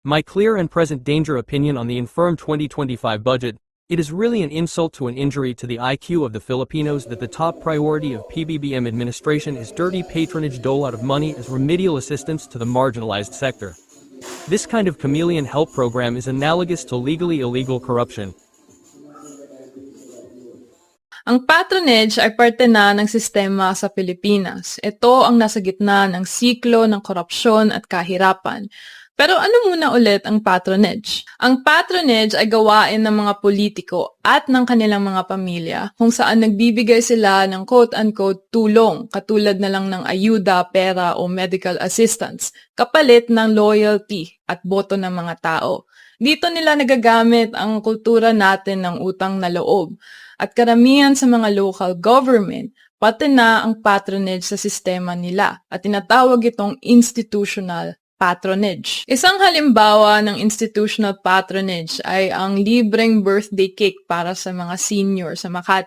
My clear and present danger opinion on the infirm 2025 budget, it is really an insult to an injury to the IQ of the Filipinos that the top priority of PBBM administration is dirty patronage dole out of money as remedial assistance to the marginalized sector. This kind of chameleon help program is analogous to legally illegal corruption. Ang patronage ay parte na ng sistema sa Pilipinas. Ito ang nasa gitna ng siklo ng korupsyon at kahirapan. Pero ano muna ulit ang patronage? Ang patronage ay gawain ng mga politiko at ng kanilang mga pamilya kung saan nagbibigay sila ng quote-unquote tulong katulad na lang ng ayuda, pera o medical assistance kapalit ng loyalty at boto ng mga tao. Dito nila nagagamit ang kultura natin ng utang na loob at karamihan sa mga local government pati na ang patronage sa sistema nila at tinatawag itong institutional patronage. Isang halimbawa ng institutional patronage ay ang libreng birthday cake para sa mga senior sa Makati.